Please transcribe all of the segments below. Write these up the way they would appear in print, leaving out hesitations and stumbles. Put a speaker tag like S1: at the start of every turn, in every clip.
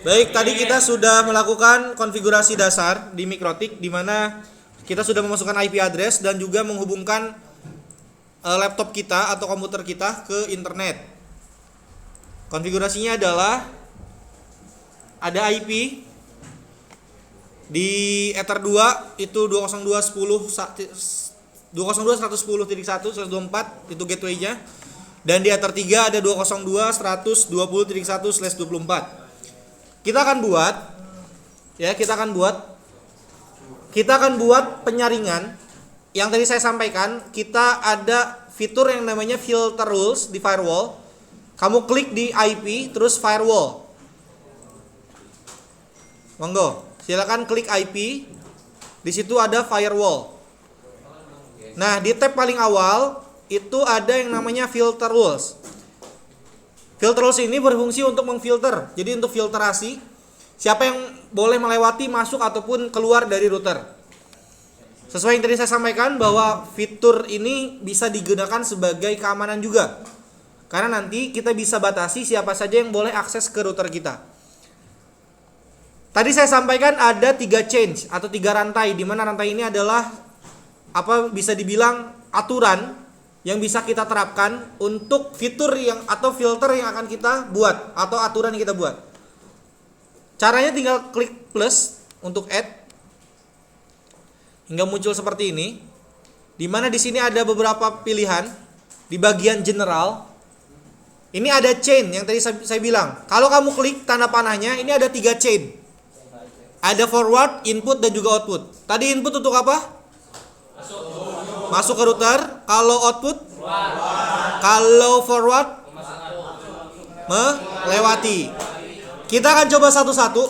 S1: Baik, tadi kita sudah melakukan konfigurasi dasar di Mikrotik, di mana kita sudah memasukkan IP address dan juga menghubungkan laptop kita atau komputer kita ke internet. Konfigurasinya adalah ada IP di Ether 2 itu 202.110.124 itu gateway-nya, dan di Ether 3 ada 202.120.1/24. Kita akan buat penyaringan yang tadi saya sampaikan. Kita ada fitur yang namanya filter rules di firewall. Kamu klik di IP terus firewall. Monggo, silakan klik IP. Di situ ada firewall. Nah, di tab paling awal itu ada yang namanya filter rules. Filter rules ini berfungsi untuk memfilter. Jadi untuk filtrasi siapa yang boleh melewati, masuk ataupun keluar dari router. Sesuai yang tadi saya sampaikan bahwa fitur ini bisa digunakan sebagai keamanan juga. Karena nanti kita bisa batasi siapa saja yang boleh akses ke router kita. Tadi saya sampaikan ada 3 change atau 3 rantai, di mana rantai ini adalah bisa dibilang aturan yang bisa kita terapkan untuk fitur yang atau filter yang akan kita buat atau aturan yang kita buat. Caranya tinggal klik plus untuk add hingga muncul seperti ini, di mana di sini ada beberapa pilihan. Di bagian general ini ada chain yang tadi saya bilang. Kalau kamu klik tanda panahnya, ini ada 3 chain. Ada forward, input, dan juga output. Tadi input untuk apa? Masuk ke router. Kalau output? Kalau forward? Melewati. Kita akan coba satu-satu.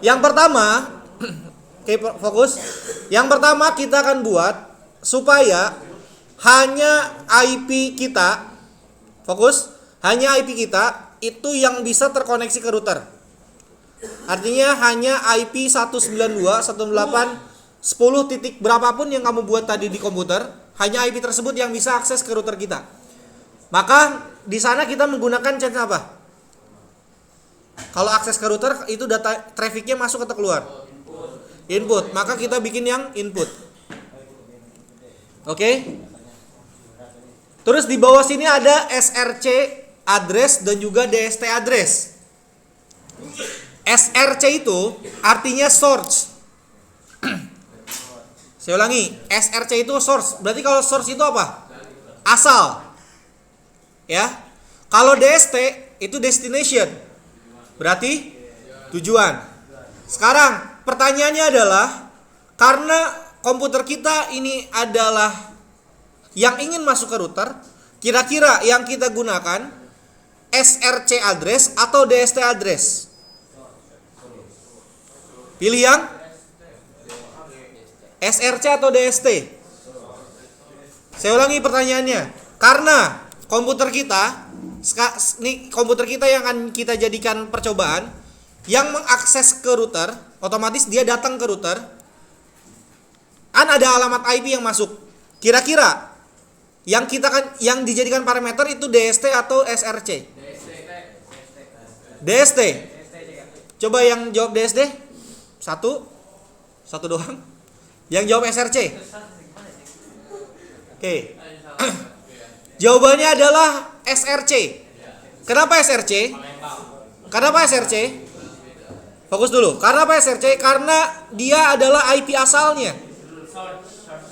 S1: Yang pertama, oke, fokus. Yang pertama kita akan buat supaya hanya IP kita, fokus, hanya IP kita itu yang bisa terkoneksi ke router. Artinya hanya IP 192.168.10 titik berapapun yang kamu buat tadi di komputer, hanya IP tersebut yang bisa akses ke router kita. Maka di sana kita menggunakan channel apa? Kalau akses ke router itu data trafficnya masuk atau keluar? Input. Maka kita bikin yang input. Oke. Terus di bawah sini ada SRC address dan juga DST address. SRC itu artinya source. Saya ulangi, SRC itu source. Berarti kalau source itu apa? Asal. Ya. Kalau DST itu destination. Berarti tujuan. Sekarang pertanyaannya adalah, karena komputer kita ini adalah yang ingin masuk ke router, kira-kira yang kita gunakan SRC address atau DST address? Pilih yang SRC atau DST. Saya ulangi pertanyaannya. Karena komputer kita yang akan kita jadikan percobaan, yang mengakses ke router, otomatis dia datang ke router, kan ada alamat IP yang masuk. Kira-kira yang dijadikan parameter itu DST atau SRC? DST. Coba yang jawab DST. Satu doang. Yang jawab SRC. Oke. Jawabannya adalah SRC. Kenapa SRC? Fokus dulu. Kenapa SRC? Karena dia adalah IP asalnya.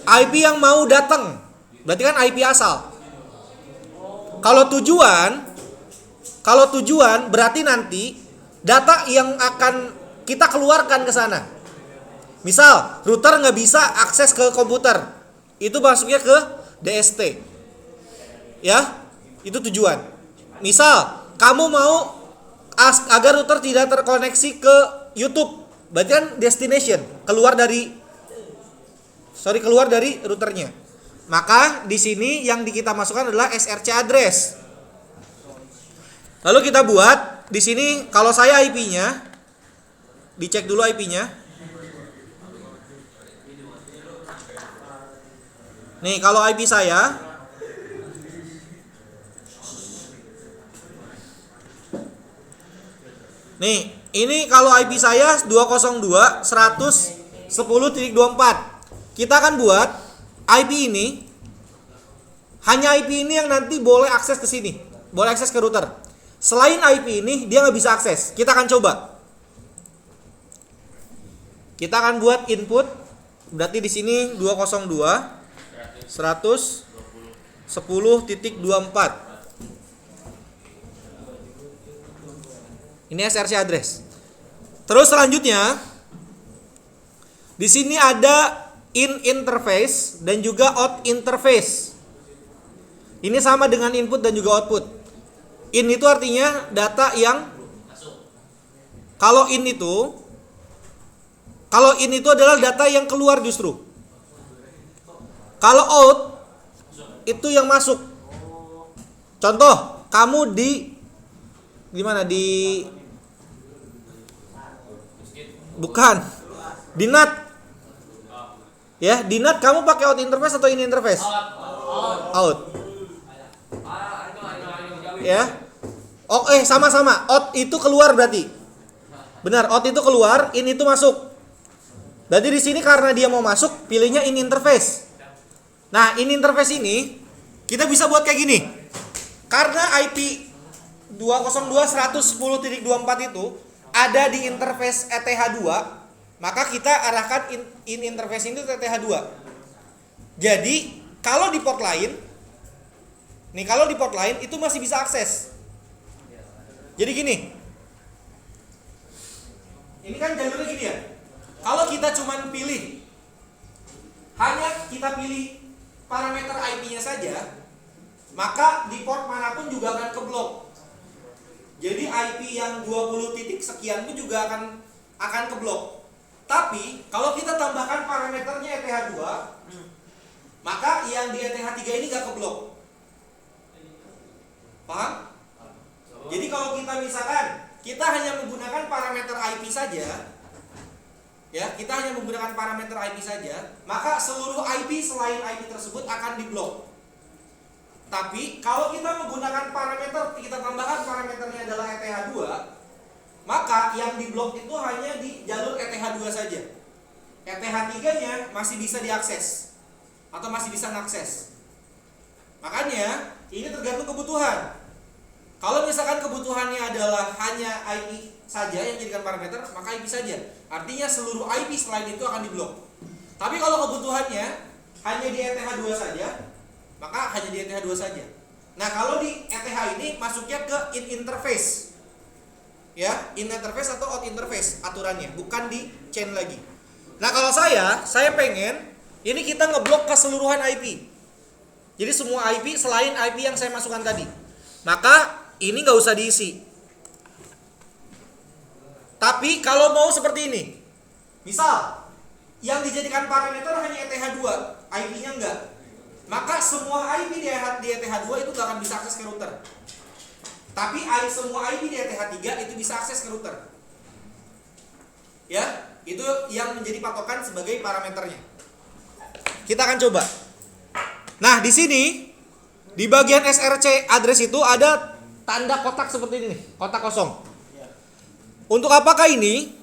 S1: IP yang mau datang. Berarti kan IP asal. Kalau tujuan berarti nanti data yang akan kita keluarkan ke sana. Misal, router nggak bisa akses ke komputer, itu masuknya ke DST. Ya, itu tujuan. Misal, kamu mau agar router tidak terkoneksi ke YouTube, berarti kan destination, keluar dari routernya. Maka di sini yang kita masukkan adalah SRC address. Lalu kita buat di sini, kalau saya IP-nya dicek dulu IP-nya. Nih, kalau IP saya nih, Ini kalau IP saya 202.110.24. Kita akan buat IP ini, hanya IP ini yang nanti boleh akses ke sini, boleh akses ke router. Selain IP ini dia nggak bisa akses. Kita akan coba. Kita akan buat input, berarti di sini 202.110.24. Ini SRC address. Terus selanjutnya di sini ada in interface dan juga out interface. Ini sama dengan input dan juga output. In itu artinya data yang kalau in itu adalah data yang keluar justru. Kalau out itu yang masuk. Contoh, kamu di mana? Bukan. Di NAT. Ya, di NAT kamu pakai out interface atau in interface? Out. Ya. Oh, sama-sama. Out itu keluar berarti. Benar, out itu keluar, in itu masuk. Berarti di sini karena dia mau masuk, pilihnya in interface. Nah, in interface ini kita bisa buat kayak gini. Karena IP 202.110.24 itu ada di interface ETH2, maka kita arahkan in interface ini ke ETH2. Jadi, kalau di port lain itu masih bisa akses. Jadi gini. Ini kan jalurnya gini ya. Kalau kita cuman hanya kita pilih parameter IP-nya saja, maka di port manapun juga akan keblok. Jadi IP yang 20 titik sekian pun juga akan keblok. Tapi kalau kita tambahkan parameternya ETH2, maka yang di ETH3 ini gak keblok. Paham? Jadi kalau kita misalkan kita hanya menggunakan parameter IP saja, ya, kita hanya menggunakan parameter IP saja, maka seluruh IP selain IP tersebut akan diblok. Tapi kalau kita menggunakan parameter, kita tambahkan parameternya adalah ETH2, maka yang diblok itu hanya di jalur ETH2 saja. ETH3-nya masih bisa diakses atau masih bisa mengakses. Makanya ini tergantung kebutuhan. Kalau misalkan kebutuhannya adalah hanya IP saja yang dijadikan parameter, maka IP saja. Artinya seluruh IP selain itu akan diblok. Tapi kalau kebutuhannya hanya di ETH2 saja, maka hanya di ETH2 saja. Nah, kalau di ETH ini masuknya ke in interface. Ya, in interface atau out interface aturannya, bukan di chain lagi. Nah, kalau saya pengen ini kita ngeblok keseluruhan IP. Jadi semua IP selain IP yang saya masukkan tadi. Maka ini nggak usah diisi. Tapi kalau mau seperti ini, misal yang dijadikan parameter hanya ETH2, IP-nya enggak, maka semua IP di ETH2 itu nggak akan bisa akses ke router. Tapi semua IP di ETH3 itu bisa akses ke router. Ya, itu yang menjadi patokan sebagai parameternya. Kita akan coba. Nah, di sini di bagian SRC address itu ada tanda kotak seperti ini nih, kotak kosong. Untuk apakah ini?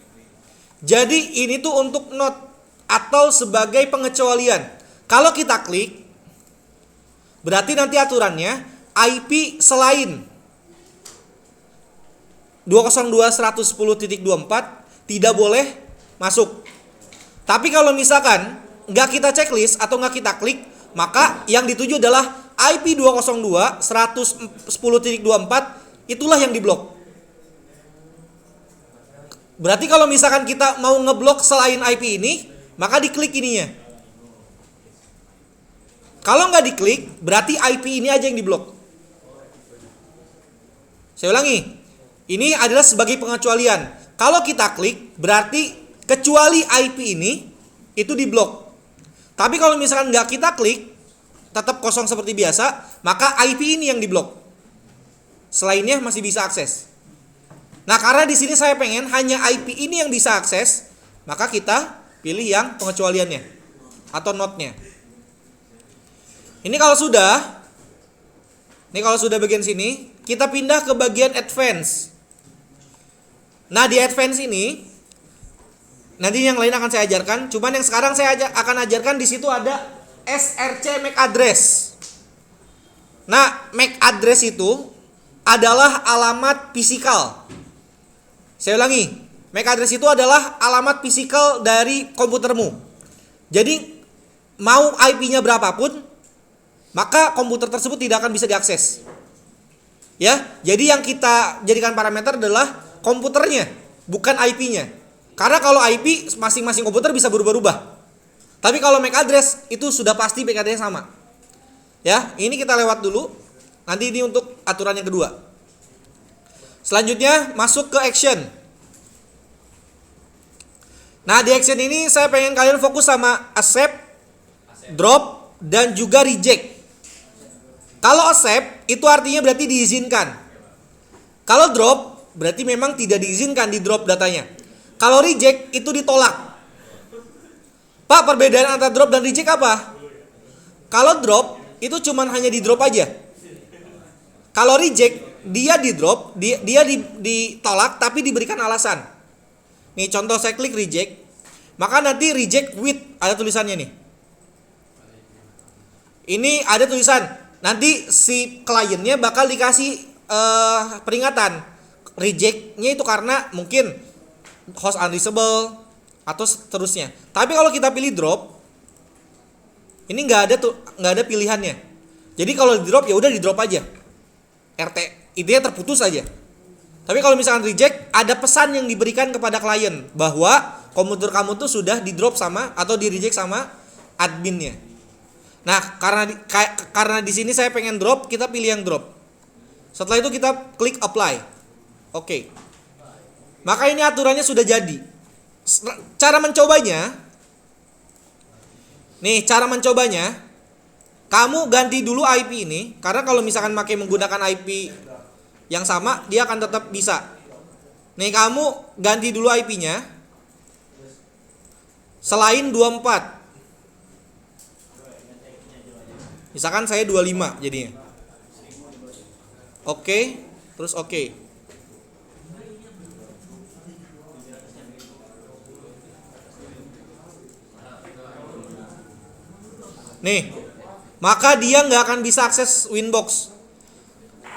S1: Jadi ini tuh untuk not atau sebagai pengecualian. Kalau kita klik, berarti nanti aturannya IP selain 202.110.24 tidak boleh masuk. Tapi kalau misalkan nggak kita checklist atau nggak kita klik, maka yang dituju adalah IP 202.110.24, itulah yang diblok. Berarti kalau misalkan kita mau ngeblok selain IP ini, maka diklik ininya. Kalau nggak diklik, berarti IP ini aja yang diblok. Saya ulangi, ini adalah sebagai pengecualian. Kalau kita klik, berarti kecuali IP ini itu diblok. Tapi kalau misalkan nggak kita klik, tetap kosong seperti biasa, maka IP ini yang diblok. Selainnya masih bisa akses. Nah, karena di sini saya pengen hanya IP ini yang bisa akses, maka kita pilih yang pengecualiannya atau not-nya. Ini kalau sudah bagian sini, kita pindah ke bagian advance. Nah, di advance ini nanti yang lain akan saya ajarkan. Cuman yang sekarang saya akan ajarkan di situ ada SRC MAC address. Nah, MAC address itu adalah alamat fisikal. Saya ulangi, MAC address itu adalah alamat fisikal dari komputermu. Jadi mau IP-nya berapapun, maka komputer tersebut tidak akan bisa diakses. Ya, jadi yang kita jadikan parameter adalah komputernya, bukan IP-nya. Karena kalau IP masing-masing komputer bisa berubah-ubah. Tapi kalau MAC address itu sudah pasti MAC address sama. Ya, ini kita lewat dulu. Nanti ini untuk aturan yang kedua. Selanjutnya masuk ke action. Nah, di action ini saya pengen kalian fokus sama accept, drop, dan juga reject. Kalau accept itu artinya berarti diizinkan. Kalau drop berarti memang tidak diizinkan di drop datanya. Kalau reject itu ditolak. Pak, perbedaan antara drop dan reject apa? Kalau drop itu cuman hanya di drop aja. Kalau reject dia di drop, dia ditolak tapi diberikan alasan. Nih contoh, saya klik reject, maka nanti reject with ada tulisannya nih. Ini ada tulisan, nanti si kliennya bakal dikasih peringatan. Rejectnya itu karena mungkin host unreachable atau seterusnya. Tapi kalau kita pilih drop, ini nggak ada pilihannya. Jadi kalau di drop ya udah di drop aja. RT intinya terputus aja. Tapi kalau misalkan reject, ada pesan yang diberikan kepada klien bahwa komputer kamu tuh sudah di drop sama atau di reject sama adminnya. Nah, karena di sini saya pengen drop, kita pilih yang drop. Setelah itu kita klik apply. Oke. Maka ini aturannya sudah jadi. Cara mencobanya, nih cara mencobanya, kamu ganti dulu IP ini, karena kalau misalkan menggunakan IP yang sama, dia akan tetap bisa. Nih kamu ganti dulu IP-nya selain 24. Misalkan saya 25 jadinya. Oke, terus oke. Nih, maka dia nggak akan bisa akses Winbox.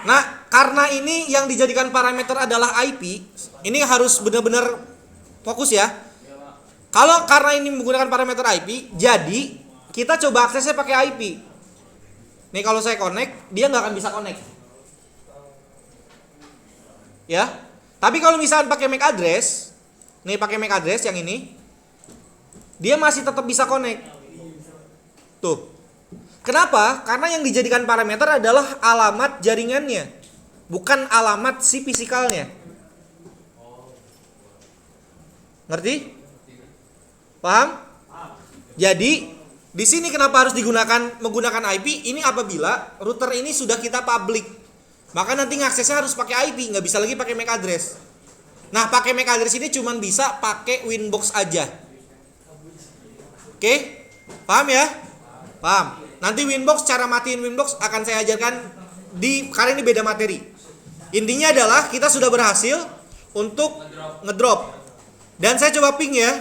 S1: Nah, karena ini yang dijadikan parameter adalah IP, ini harus benar-benar fokus ya. Kalau karena ini menggunakan parameter IP, jadi kita coba aksesnya pakai IP. Nih kalau saya connect, dia nggak akan bisa connect. Ya, tapi kalau misalnya pakai MAC address, nih pakai MAC address yang ini, dia masih tetap bisa connect. Tuh. Kenapa? Karena yang dijadikan parameter adalah alamat jaringannya, bukan alamat si fisikalnya. Ngerti? Paham? Jadi di sini kenapa harus menggunakan IP? Ini apabila router ini sudah kita public, maka nanti ngaksesnya harus pakai IP, nggak bisa lagi pakai MAC address. Nah, pakai MAC address ini cuma bisa pakai Winbox aja. Oke? Paham ya? Paham. Nanti Winbox, cara matiin Winbox akan saya ajarkan karena ini beda materi. Intinya adalah kita sudah berhasil untuk ngedrop. Dan saya coba ping ya.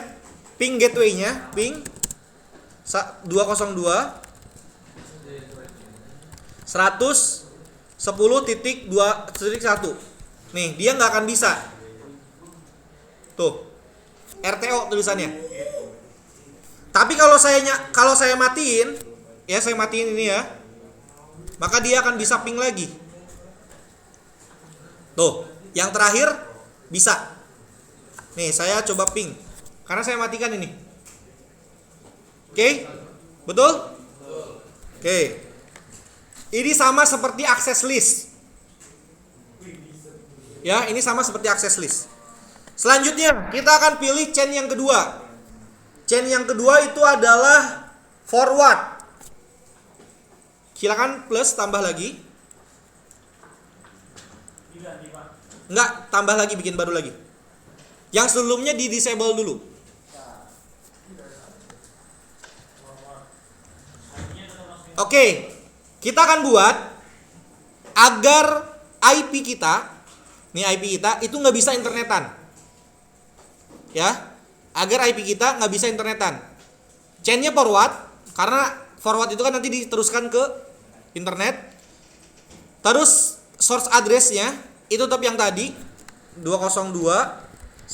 S1: Ping gateway-nya, ping 202 110.2.1. Nih, dia nggak akan bisa. Tuh. RTO tulisannya. Tapi kalau saya matiin, ya saya matiin ini ya, maka dia akan bisa ping lagi. Tuh, yang terakhir bisa. Nih, saya coba ping. Karena saya matikan ini. Oke? Betul? Oke. Ini sama seperti access list. Ya, ini sama seperti access list. Selanjutnya, kita akan pilih chain yang kedua. Chain yang kedua itu adalah forward. Silakan plus tambah lagi. Enggak, tambah lagi, bikin baru lagi. Yang sebelumnya di disable dulu. Oke, kita akan buat agar IP kita, nih IP kita itu nggak bisa internetan. ya, agar IP kita nggak bisa internetan. Chainnya forward, karena forward itu kan nanti diteruskan ke internet. Terus source address-nya itu tetap yang tadi 202.110.25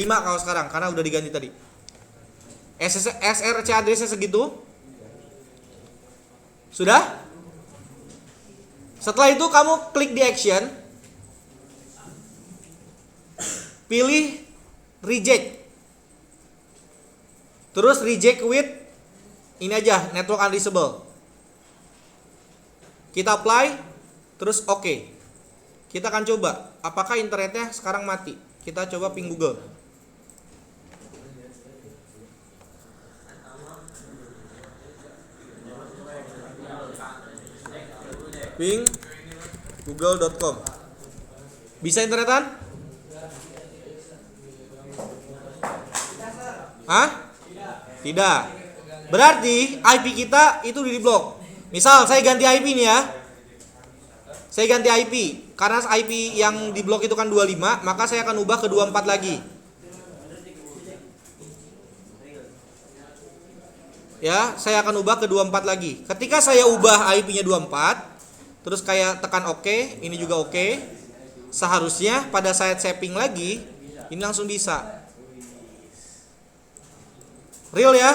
S1: kalau sekarang karena udah diganti tadi. SRC address-nya segitu. Sudah? Setelah itu kamu klik di action, pilih reject. Terus reject with ini aja, network unreachable. Kita apply, terus oke. Kita akan coba apakah internetnya sekarang mati. Kita coba ping Google. Ping google.com. Bisa internetan? Hah? Tidak. Berarti IP kita itu di blok. Misal saya ganti IP nih ya. Saya ganti IP. Karena IP yang di blok itu kan 25, maka saya akan ubah ke 24 lagi. Ya, saya akan ubah ke 24 lagi. Ketika saya ubah IP-nya 24, terus kayak tekan OK, ini juga OK. Seharusnya pada saat saya ping lagi, ini langsung bisa. Real ya?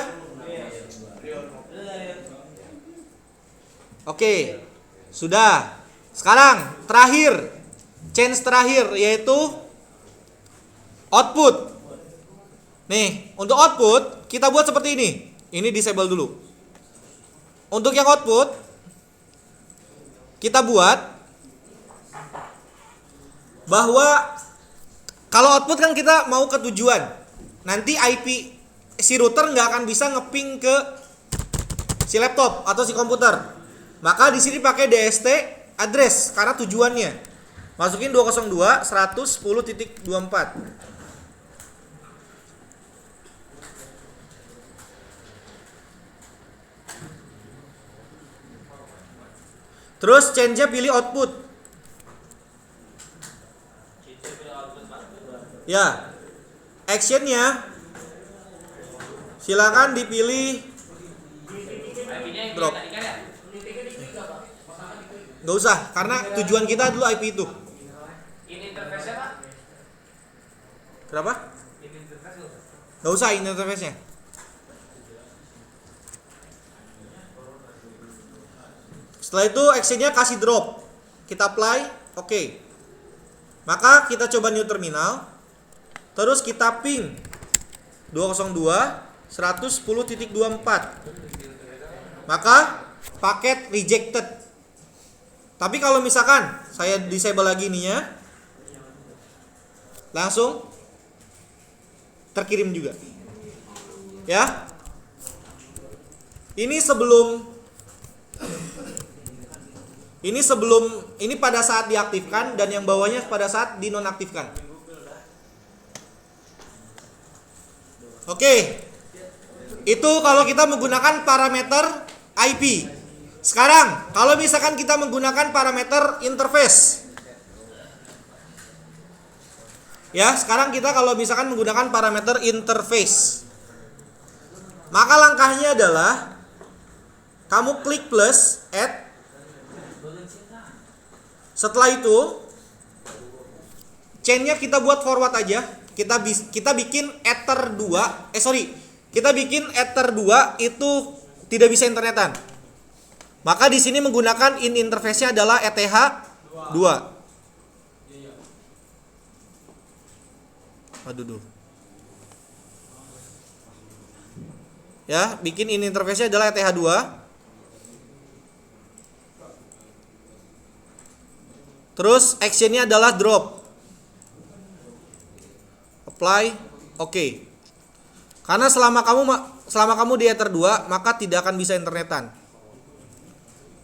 S1: Oke, sudah. Sekarang terakhir, change terakhir yaitu output. Nih, untuk output kita buat seperti ini. Ini disable dulu. Untuk yang output kita buat bahwa kalau output kan kita mau ke tujuan. Nanti IP si router nggak akan bisa ngeping ke si laptop atau si komputer. Maka di sini pakai DST address karena tujuannya. Masukin 202.110.24. Terus change-nya pilih output. Ya. Action-nya silakan dipilih drop. Nggak usah, karena tujuan kita dulu IP itu.
S2: Ini interface-nya Pak?
S1: Kenapa?
S2: Ini interface
S1: Nggak usah ini interface-nya. Setelah itu action-nya kasih drop. Kita apply, oke. Maka kita coba new terminal. Terus kita ping 202.110.24. Maka paket rejected. Tapi kalau misalkan saya disable lagi ininya, langsung terkirim juga. Ya. Ini sebelum ini pada saat diaktifkan dan yang bawahnya pada saat dinonaktifkan. Oke. Itu kalau kita menggunakan parameter IP. Sekarang, kalau misalkan kita menggunakan parameter interface. Ya, sekarang kita kalau misalkan menggunakan parameter interface. Maka langkahnya adalah kamu klik plus add. Setelah itu chainnya kita buat forward aja. Kita bikin ether 2. Kita bikin ether 2 itu tidak bisa internetan. Maka di sini menggunakan in interface-nya adalah ETH2. Aduh. Ya, bikin in interface-nya adalah ETH2. Terus action-nya adalah drop. Apply, oke. Karena selama kamu di Ether 2, maka tidak akan bisa internetan.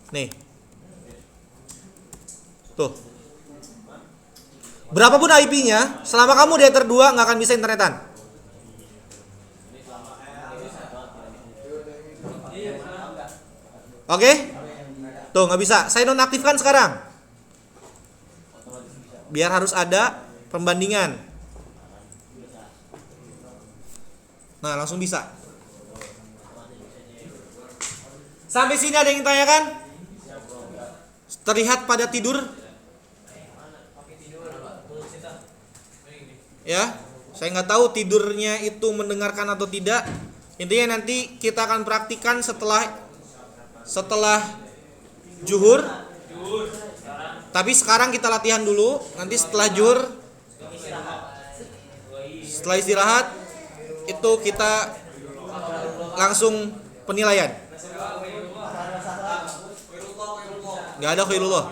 S1: Nih. Tuh. Berapapun IP-nya, selama kamu di Ether 2 nggak akan bisa internetan. Oke? Tuh, nggak bisa. Saya nonaktifkan sekarang. Biar harus ada pembandingan. Nah, langsung bisa. Sampai sini ada yang tanyakan? Terlihat pada tidur? Ya, saya nggak tahu tidurnya itu mendengarkan atau tidak. Intinya nanti kita akan praktikan setelah zuhur. Tapi sekarang kita latihan dulu. Nanti setelah zuhur, setelah istirahat, itu kita langsung penilaian. Nggak ada khairullah.